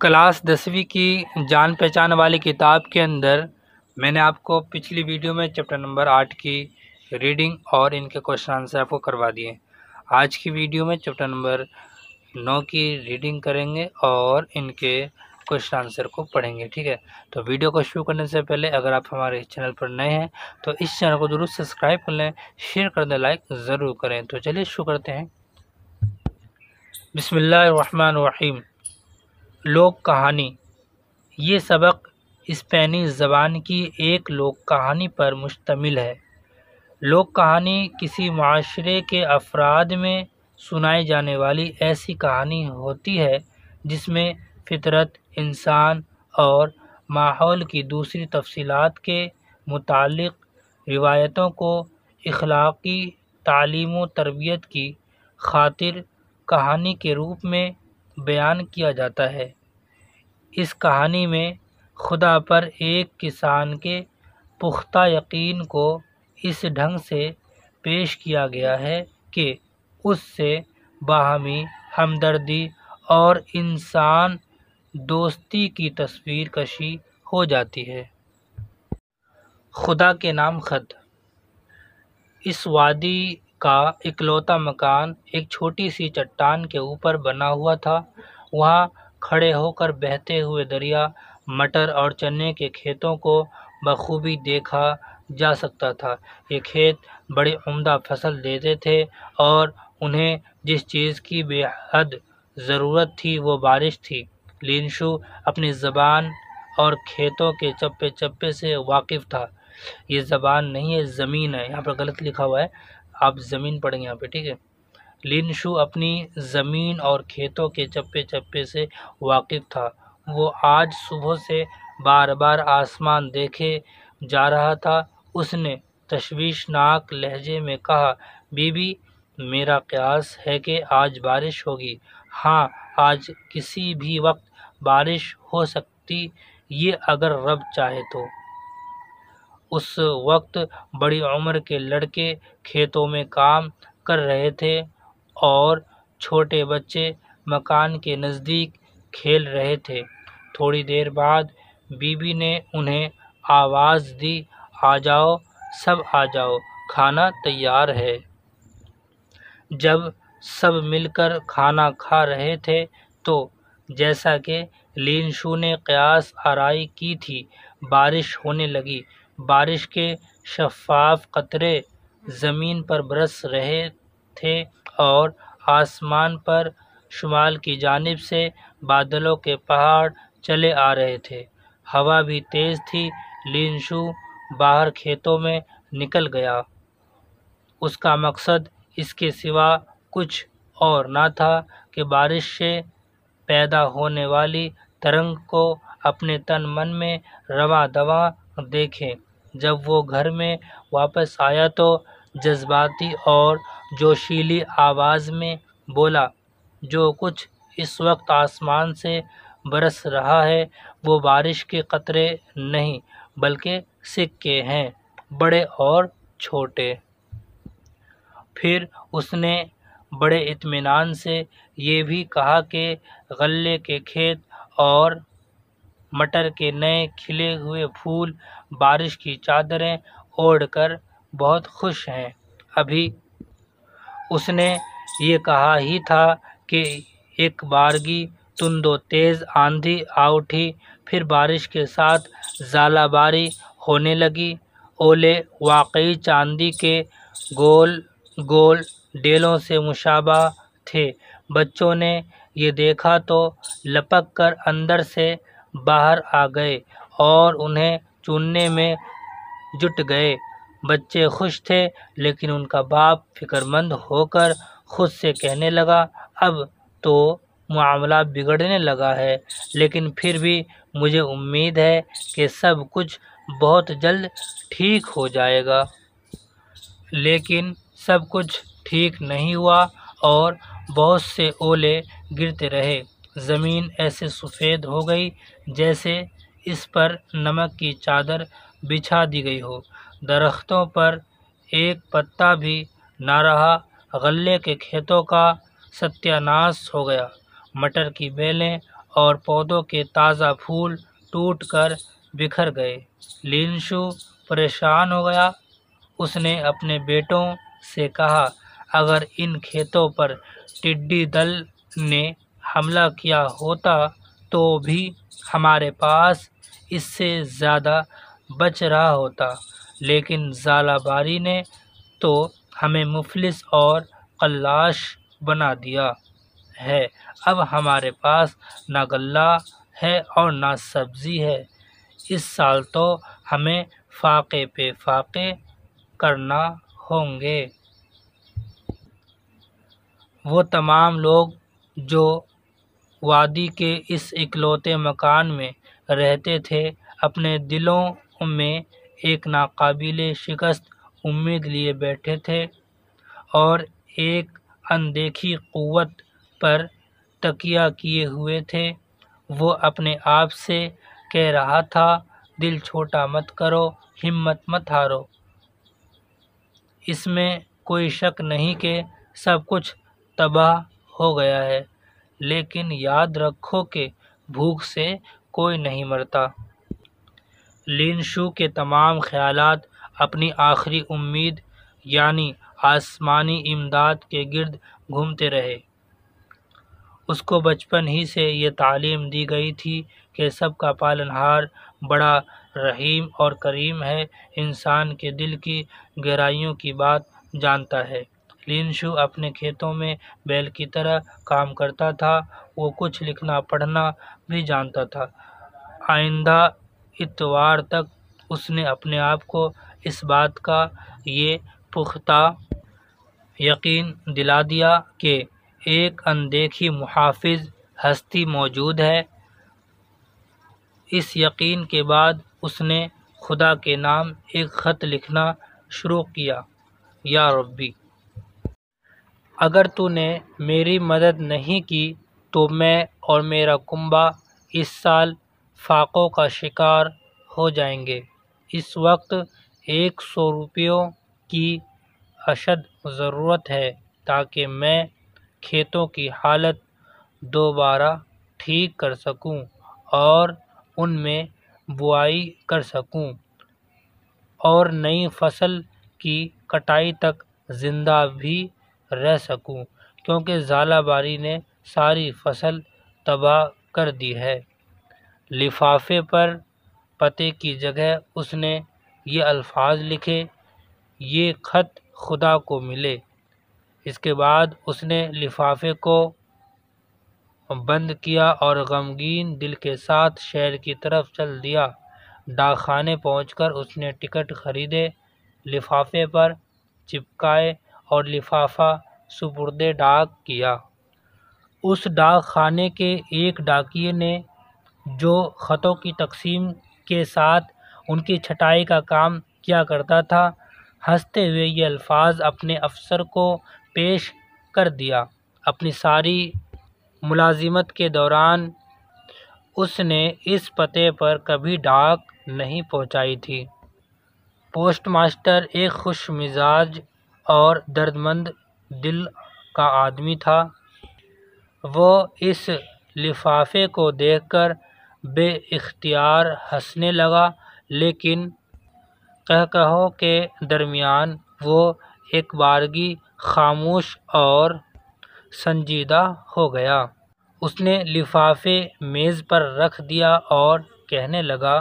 Class 10ویں کی جان پہچان والی کتاب کے اندر میں نے آپ کو پچھلی ویڈیو میں چیپٹر نمبر 8 کی ریڈنگ اور ان کے کوشچن آنسر آپ کو کروا دیے۔ آج کی ویڈیو میں چیپٹر نمبر 9 کی ریڈنگ کریں گے اور ان کے کوشچن آنسر کو پڑھیں گے، ٹھیک ہے؟ تو ویڈیو کو شروع کرنے سے پہلے اگر آپ ہمارے چینل پر نئے ہیں تو اس چینل کو ضرور سبسکرائب کر لیں، شیئر کر دیں، لائک ضرور کریں۔ تو چلیے شروع کرتے ہیں۔ بسم اللہ الرحمن الرحیم۔ لوک کہانی۔ یہ سبق اسپینی زبان کی ایک لوک کہانی پر مشتمل ہے۔ لوک کہانی کسی معاشرے کے افراد میں سنائی جانے والی ایسی کہانی ہوتی ہے جس میں فطرت، انسان اور ماحول کی دوسری تفصیلات کے متعلق روایتوں کو اخلاقی تعلیم و تربیت کی خاطر کہانی کے روپ میں بیان کیا جاتا ہے۔ اس کہانی میں خدا پر ایک کسان کے پختہ یقین کو اس ڈھنگ سے پیش کیا گیا ہے کہ اس سے باہمی ہمدردی اور انسان دوستی کی تصویر کشی ہو جاتی ہے۔ خدا کے نام خط۔ اس وادی کا اکلوتا مکان ایک چھوٹی سی چٹان کے اوپر بنا ہوا تھا۔ وہاں کھڑے ہو کر بہتے ہوئے دریا، مٹر اور چنے کے کھیتوں کو بخوبی دیکھا جا سکتا تھا۔ یہ کھیت بڑی عمدہ فصل دیتے تھے اور انہیں جس چیز کی بے حد ضرورت تھی وہ بارش تھی۔ لینشو اپنی زبان اور کھیتوں کے چپے چپے سے واقف تھا۔ یہ زبان نہیں ہے، زمین ہے، یہاں پر غلط لکھا ہوا ہے، آپ زمین پڑھیں گے یہاں پہ، ٹھیک ہے؟ لینشو اپنی زمین اور کھیتوں کے چپے چپے سے واقف تھا۔ وہ آج صبح سے بار بار آسمان دیکھے جا رہا تھا۔ اس نے تشویشناک لہجے میں کہا، بی بی، میرا قیاس ہے کہ آج بارش ہوگی۔ ہاں، آج کسی بھی وقت بارش ہو سکتی، یہ اگر رب چاہے تو۔ اس وقت بڑی عمر کے لڑکے کھیتوں میں کام کر رہے تھے اور چھوٹے بچے مکان کے نزدیک کھیل رہے تھے۔ تھوڑی دیر بعد بی بی نے انہیں آواز دی، آ جاؤ، سب آ جاؤ، کھانا تیار ہے۔ جب سب مل کر کھانا کھا رہے تھے تو جیسا کہ لینشو نے قیاس آرائی کی تھی، بارش ہونے لگی۔ بارش کے شفاف قطرے زمین پر برس رہے تھے اور آسمان پر شمال کی جانب سے بادلوں کے پہاڑ چلے آ رہے تھے۔ ہوا بھی تیز تھی۔ لینشو باہر کھیتوں میں نکل گیا۔ اس کا مقصد اس کے سوا کچھ اور نہ تھا کہ بارش سے پیدا ہونے والی ترنگ کو اپنے تن من میں رواں دواں دیکھے۔ جب وہ گھر میں واپس آیا تو جذباتی اور جوشیلی آواز میں بولا، جو کچھ اس وقت آسمان سے برس رہا ہے وہ بارش کے قطرے نہیں بلکہ سکے ہیں، بڑے اور چھوٹے۔ پھر اس نے بڑے اطمینان سے یہ بھی کہا کہ غلے کے کھیت اور مٹر کے نئے کھلے ہوئے پھول بارش کی چادریں اوڑھ کر بہت خوش ہیں۔ ابھی اس نے یہ کہا ہی تھا کہ ایک بارگی تند و تیز آندھی آ اٹھی، پھر بارش کے ساتھ ژالہ باری ہونے لگی۔ اولے واقعی چاندی کے گول گول ڈیلوں سے مشابہ تھے۔ بچوں نے یہ دیکھا تو لپک کر اندر سے باہر آ گئے اور انہیں چننے میں جٹ گئے۔ بچے خوش تھے، لیکن ان کا باپ فکر مند ہو کر خود سے کہنے لگا، اب تو معاملہ بگڑنے لگا ہے، لیکن پھر بھی مجھے امید ہے کہ سب کچھ بہت جلد ٹھیک ہو جائے گا۔ لیکن سب کچھ ٹھیک نہیں ہوا اور بہت سے اولے گرتے رہے۔ زمین ایسے سفید ہو گئی جیسے اس پر نمک کی چادر بچھا دی گئی ہو۔ درختوں پر ایک پتا بھی نہ رہا۔ غلے کے کھیتوں کا ستیہ ناش ہو گیا۔ مٹر کی بیلیں اور پودوں کے تازہ پھول ٹوٹ کر بکھر گئے۔ لینشو پریشان ہو گیا۔ اس نے اپنے بیٹوں سے کہا، اگر ان کھیتوں پر ٹڈی دل نے حملہ کیا ہوتا تو بھی ہمارے پاس اس سے زیادہ بچ رہا ہوتا، لیکن ژالہ باری نے تو ہمیں مفلس اور قلاش بنا دیا ہے۔ اب ہمارے پاس نہ غلہ ہے اور نہ سبزی ہے۔ اس سال تو ہمیں فاقے پہ فاقے کرنا ہوں گے۔ وہ تمام لوگ جو وادی کے اس اکلوتے مکان میں رہتے تھے اپنے دلوں میں ایک ناقابل شکست امید لیے بیٹھے تھے اور ایک اندیکھی قوت پر تکیہ کیے ہوئے تھے۔ وہ اپنے آپ سے کہہ رہا تھا، دل چھوٹا مت کرو، ہمت مت ہارو۔ اس میں کوئی شک نہیں کہ سب کچھ تباہ ہو گیا ہے، لیکن یاد رکھو کہ بھوک سے کوئی نہیں مرتا۔ لینشو کے تمام خیالات اپنی آخری امید یعنی آسمانی امداد کے گرد گھومتے رہے۔ اس کو بچپن ہی سے یہ تعلیم دی گئی تھی کہ سب کا پالنہار بڑا رحیم اور کریم ہے، انسان کے دل کی گہرائیوں کی بات جانتا ہے۔ لینشو اپنے کھیتوں میں بیل کی طرح کام کرتا تھا۔ وہ کچھ لکھنا پڑھنا بھی جانتا تھا۔ آئندہ اتوار تک اس نے اپنے آپ کو اس بات کا یہ پختہ یقین دلا دیا کہ ایک اندیکھی محافظ ہستی موجود ہے۔ اس یقین کے بعد اس نے خدا کے نام ایک خط لکھنا شروع کیا، یا ربی، اگر تو نے میری مدد نہیں کی تو میں اور میرا کنبہ اس سال فاقوں کا شکار ہو جائیں گے۔ اس وقت 100 روپیوں کی اشد ضرورت ہے تاکہ میں کھیتوں کی حالت دوبارہ ٹھیک کر سکوں اور ان میں بوائی کر سکوں اور نئی فصل کی کٹائی تک زندہ بھی رہ سکوں، کیونکہ ژالہ باری نے ساری فصل تباہ کر دی ہے۔ لفافے پر پتے کی جگہ اس نے یہ الفاظ لکھے، یہ خط خدا کو ملے۔ اس کے بعد اس نے لفافے کو بند کیا اور غمگین دل کے ساتھ شہر کی طرف چل دیا۔ ڈاک خانے پہنچ کر اس نے ٹکٹ خریدے، لفافے پر چپکائے اور لفافہ سپرد ڈاک کیا۔ اس ڈاک خانے کے ایک ڈاکیے نے، جو خطوں کی تقسیم کے ساتھ ان کی چھٹائی کا کام کیا کرتا تھا، ہنستے ہوئے یہ الفاظ اپنے افسر کو پیش کر دیا۔ اپنی ساری ملازمت کے دوران اس نے اس پتے پر کبھی ڈاک نہیں پہنچائی تھی۔ پوسٹ ماسٹر ایک خوش مزاج اور دردمند دل کا آدمی تھا۔ وہ اس لفافے کو دیکھ کر بے اختیار ہنسنے لگا، لیکن قہقہوں کے درمیان وہ ایک بارگی خاموش اور سنجیدہ ہو گیا۔ اس نے لفافے میز پر رکھ دیا اور کہنے لگا،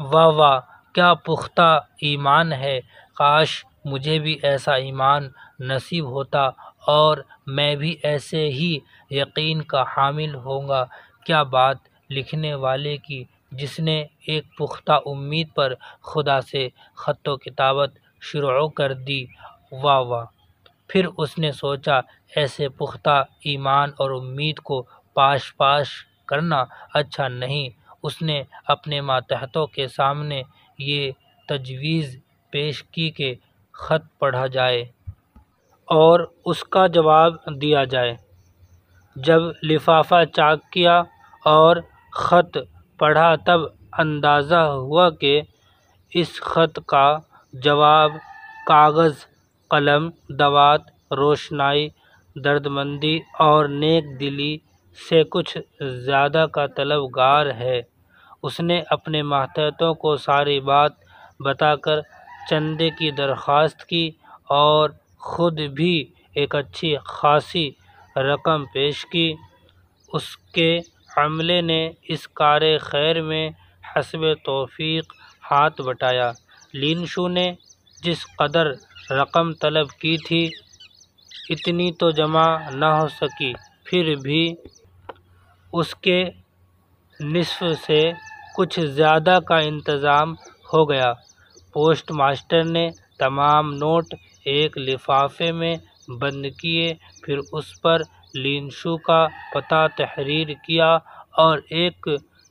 واہ واہ، کیا پختہ ایمان ہے! کاش مجھے بھی ایسا ایمان نصیب ہوتا اور میں بھی ایسے ہی یقین کا حامل ہوں گا۔ کیا بات لکھنے والے کی، جس نے ایک پختہ امید پر خدا سے خط و کتابت شروع کر دی، واہ واہ! پھر اس نے سوچا، ایسے پختہ ایمان اور امید کو پاش پاش کرنا اچھا نہیں۔ اس نے اپنے ماتحتوں کے سامنے یہ تجویز پیش کی کہ خط پڑھا جائے اور اس کا جواب دیا جائے۔ جب لفافہ چاک کیا اور خط پڑھا تب اندازہ ہوا کہ اس خط کا جواب کاغذ، قلم، دوات، روشنائی، دردمندی اور نیک دلی سے کچھ زیادہ کا طلبگار ہے۔ اس نے اپنے ماتحتوں کو ساری بات بتا کر چندے کی درخواست کی اور خود بھی ایک اچھی خاصی رقم پیش کی۔ اس کے عملے نے اس کار خیر میں حسب توفیق ہاتھ بٹایا۔ لین شو نے جس قدر رقم طلب کی تھی اتنی تو جمع نہ ہو سکی، پھر بھی اس کے نصف سے کچھ زیادہ کا انتظام ہو گیا۔ پوسٹ ماسٹر نے تمام نوٹ ایک لفافے میں بند کیے، پھر اس پر لین شو کا پتہ تحریر کیا اور ایک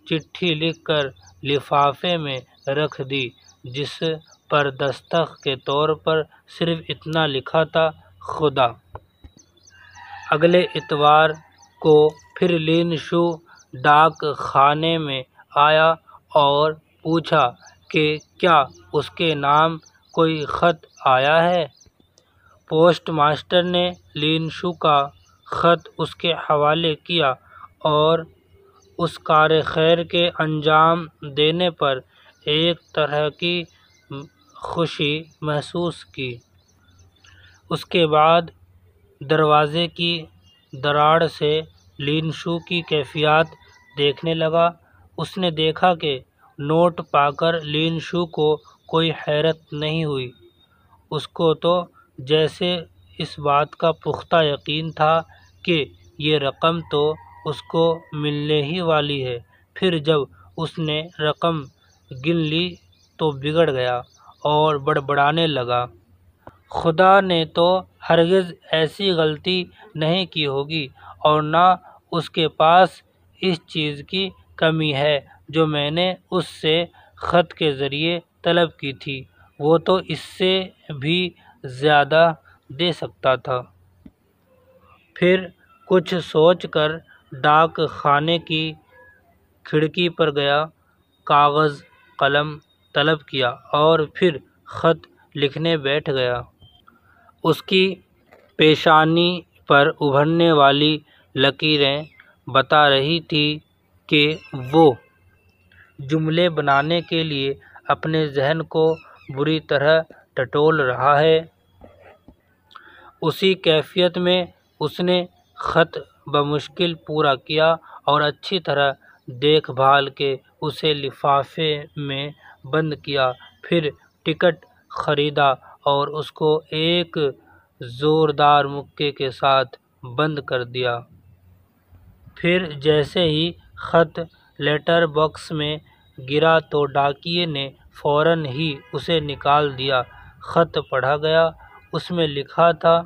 چٹھی لکھ کر لفافے میں رکھ دی، جس پر دستخط کے طور پر صرف اتنا لکھا تھا، خدا۔ اگلے اتوار کو پھر لین شو ڈاک خانے میں آیا اور پوچھا کہ کیا اس کے نام کوئی خط آیا ہے۔ پوسٹ ماسٹر نے لین شو کا خط اس کے حوالے کیا اور اس کار خیر کے انجام دینے پر ایک طرح کی خوشی محسوس کی۔ اس کے بعد دروازے کی دراڑ سے لین شو کی کیفیات دیکھنے لگا۔ اس نے دیکھا کہ نوٹ پا کر لین شو کو کوئی حیرت نہیں ہوئی۔ اس کو تو جیسے اس بات کا پختہ یقین تھا کہ یہ رقم تو اس کو ملنے ہی والی ہے۔ پھر جب اس نے رقم گن لی تو بگڑ گیا اور بڑبڑانے لگا، خدا نے تو ہرگز ایسی غلطی نہیں کی ہوگی، اور نہ اس کے پاس اس چیز کی کمی ہے جو میں نے اس سے خط کے ذریعے طلب کی تھی، وہ تو اس سے بھی زیادہ دے سکتا تھا۔ پھر کچھ سوچ کر ڈاک خانے کی کھڑکی پر گیا، کاغذ قلم طلب کیا اور پھر خط لکھنے بیٹھ گیا۔ اس کی پیشانی پر ابھرنے والی لکیریں بتا رہی تھیں کہ وہ جملے بنانے کے لیے اپنے ذہن کو بری طرح ٹٹول رہا ہے۔ اسی کیفیت میں اس نے خط بمشکل پورا کیا اور اچھی طرح دیکھ بھال کے اسے لفافے میں بند کیا، پھر ٹکٹ خریدا اور اس کو ایک زوردار مکے کے ساتھ بند کر دیا۔ پھر جیسے ہی خط لیٹر باکس میں گرا تو ڈاکیے نے فوراً ہی اسے نکال دیا۔ خط پڑھا گیا۔ اس میں لکھا تھا،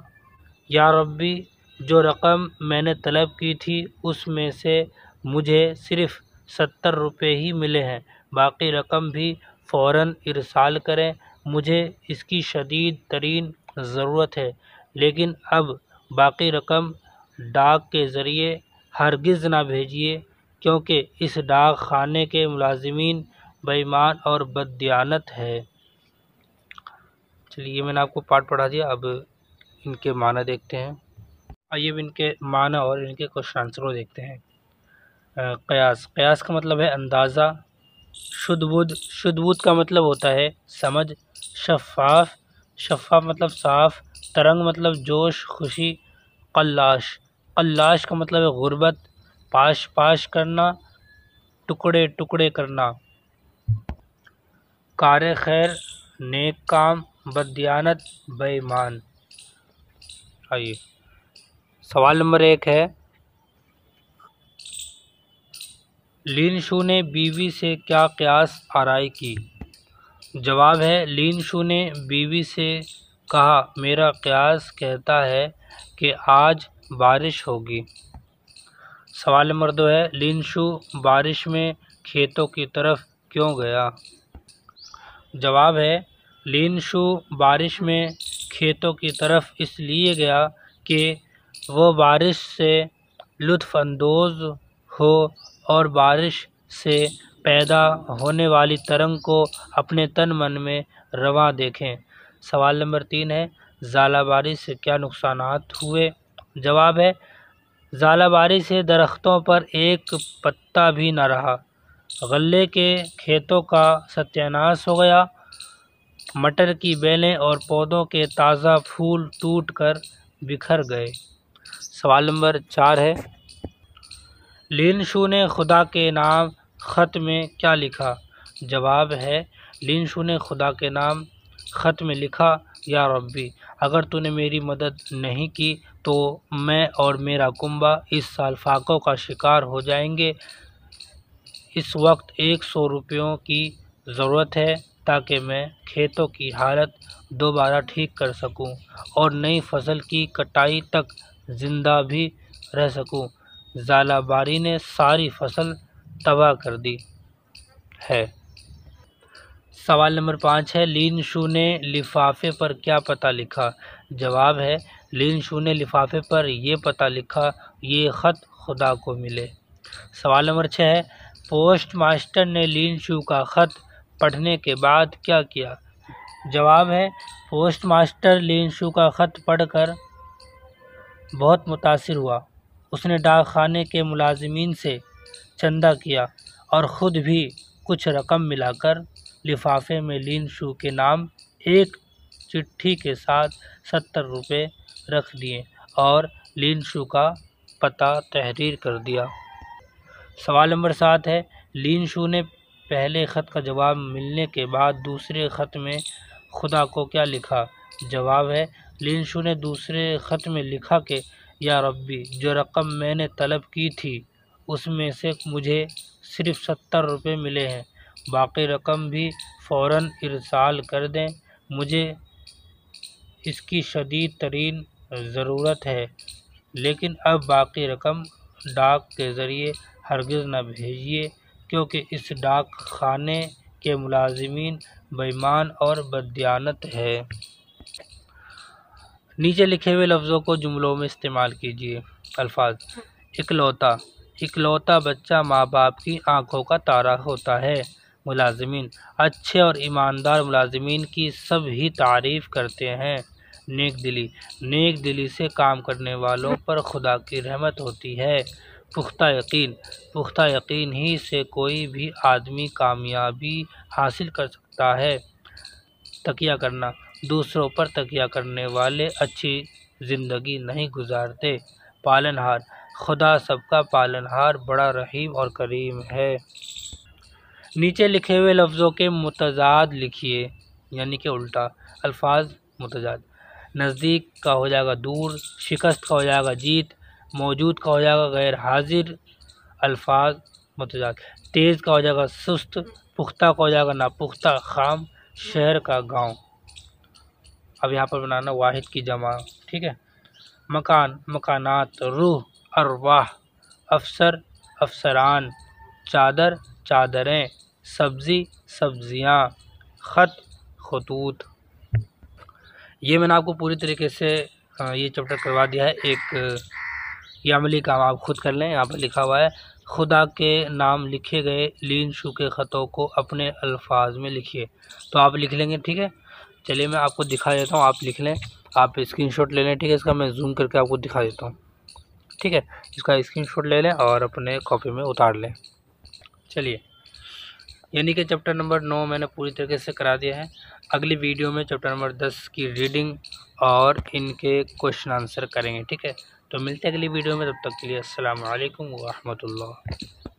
یا ربی، جو رقم میں نے طلب کی تھی اس میں سے مجھے صرف 70 روپے ہی ملے ہیں، باقی رقم بھی فوراً ارسال کریں، مجھے اس کی شدید ترین ضرورت ہے، لیکن اب باقی رقم ڈاک کے ذریعے ہرگز نہ بھیجیے، کیونکہ اس ڈاک خانے کے ملازمین بے ایمان اور بددیانت ہے۔ چلیے، میں نے آپ کو پارٹ پڑھا دیا، اب ان کے معنی دیکھتے ہیں۔ آئیے اب ان کے معنی اور ان کے کوشچن آنسر کو دیکھتے ہیں۔ قیاس۔ قیاس کا مطلب ہے اندازہ۔ شدبود کا مطلب ہوتا ہے سمجھ۔ شفاف، شفاف مطلب صاف۔ ترنگ مطلب جوش، خوشی۔ قلاش، قلاش کا مطلب ہے غربت، پاش پاش کرنا، ٹکڑے ٹکڑے کرنا۔ کار خیر، نیک کام، بددیانت، بے ایمان۔ آئیے سوال نمبر 1 ہے، لین شو نے بیوی سے کیا قیاس آرائی کی؟ جواب ہے، لین شو نے بیوی سے کہا، میرا قیاس کہتا ہے کہ آج بارش ہوگی۔ سوال نمبر 2 ہے، لین شو بارش میں کھیتوں کی طرف کیوں گیا؟ جواب ہے، لین شو بارش میں کھیتوں کی طرف اس لیے گیا کہ وہ بارش سے لطف اندوز ہو اور بارش سے پیدا ہونے والی ترنگ کو اپنے تن من میں رواں دیکھیں۔ سوال نمبر 3 ہے، ژالہ باری سے کیا نقصانات ہوئے؟ جواب ہے، ژالہ باری سے درختوں پر ایک پتا بھی نہ رہا، غلے کے کھیتوں کا ستیہ ناش ہو گیا، مٹر کی بیلیں اور پودوں کے تازہ پھول ٹوٹ کر بکھر گئے۔ سوال نمبر 4 ہے، لین شو نے خدا کے نام خط میں کیا لکھا؟ جواب ہے، لین شو نے خدا کے نام خط میں لکھا، یا ربی، اگر تو نے میری مدد نہیں کی تو میں اور میرا کنبہ اس سال فاقوں کا شکار ہو جائیں گے۔ اس وقت 100 روپیوں کی ضرورت ہے تاکہ میں کھیتوں کی حالت دوبارہ ٹھیک کر سکوں اور نئی فصل کی کٹائی تک زندہ بھی رہ سکوں۔ ژالہ باری نے ساری فصل تباہ کر دی ہے۔ سوال نمبر 5 ہے، لین شو نے لفافے پر کیا پتہ لکھا؟ جواب ہے، لین شو نے لفافے پر یہ پتہ لکھا، یہ خط خدا کو ملے۔ سوال نمبر 6 ہے، پوسٹ ماسٹر نے لین شو کا خط پڑھنے کے بعد کیا کیا؟ جواب ہے، پوسٹ ماسٹر لین شو کا خط پڑھ کر بہت متاثر ہوا۔ اس نے ڈاک خانے کے ملازمین سے چندہ کیا اور خود بھی کچھ رقم ملا کر لفافے میں لین شو کے نام ایک چٹھی کے ساتھ 70 روپے رکھ دیے اور لین شو کا پتہ تحریر کر دیا۔ سوال نمبر 7 ہے، لین شو نے پہلے خط کا جواب ملنے کے بعد دوسرے خط میں خدا کو کیا لکھا؟ جواب ہے، لین شو نے دوسرے خط میں لکھا کہ یا ربی، جو رقم میں نے طلب کی تھی اس میں سے مجھے صرف 70 روپے ملے ہیں، باقی رقم بھی فوراً ارسال کر دیں، مجھے اس کی شدید ترین ضرورت ہے، لیکن اب باقی رقم ڈاک کے ذریعے ہرگز نہ بھیجیے کیونکہ اس ڈاک خانے کے ملازمین بے ایمان اور بددیانت ہے۔ نیچے لکھے ہوئے لفظوں کو جملوں میں استعمال کیجیے۔ الفاظ: اکلوتا، اکلوتا بچہ ماں باپ کی آنکھوں کا تارا ہوتا ہے۔ ملازمین، اچھے اور ایماندار ملازمین کی سب ہی تعریف کرتے ہیں۔ نیک دلی، نیک دلی سے کام کرنے والوں پر خدا کی رحمت ہوتی ہے۔ پختہ یقین، پختہ یقین ہی سے کوئی بھی آدمی کامیابی حاصل کر سکتا ہے۔ تکیہ کرنا، دوسروں پر تکیہ کرنے والے اچھی زندگی نہیں گزارتے۔ پالن ہار، خدا سب کا پالن ہار بڑا رحیم اور کریم ہے۔ نیچے لکھے ہوئے لفظوں کے متضاد لکھیے، یعنی کہ الٹا۔ الفاظ متضاد: نزدیک کا ہو جائے گا دور، شکست کا ہو جائے گا جیت، موجود کا ہو جائے گا غیر حاضر۔ الفاظ متضاد: تیز کا ہو جائے گا سست، پختہ کا ہو جائے گا ناپختہ، خام، شہر کا گاؤں۔ اب یہاں پر بنانا واحد کی جمع، ٹھیک ہے۔ مکان، مکانات، روح، ارواح، افسر، افسران، چادر، چادریں، سبزی، سبزیاں، خط، خطوط۔ یہ میں نے آپ کو پوری طریقے سے یہ چیپٹر کروا دیا ہے۔ ایک یہ عملی کام آپ خود کر لیں۔ یہاں پر لکھا ہوا ہے، خدا کے نام لکھے گئے لین شو کے خطوں کو اپنے الفاظ میں لکھیے۔ تو آپ لکھ لیں گے، ٹھیک ہے۔ چلیے میں آپ کو دکھا دیتا ہوں، آپ لکھ لیں، آپ اسکرین شاٹ لے لیں، ٹھیک ہے۔ اس کا میں زوم کر کے آپ کو دکھا دیتا ہوں، ٹھیک ہے۔ اس کا اسکرین شاٹ لے لیں اور اپنے کاپی میں اتار لیں۔ چلیے، یعنی کہ چیپٹر نمبر 9 میں نے پوری طریقے سے کرا دیا ہے۔ اگلی ویڈیو میں چیپٹر نمبر 10 کی ریڈنگ اور ان کے کوشچن آنسر کریں گے، ٹھیک ہے۔ تو ملتے ہیں اگلی ویڈیو میں، تب تک کے لیے السلام علیکم ورحمۃ اللہ۔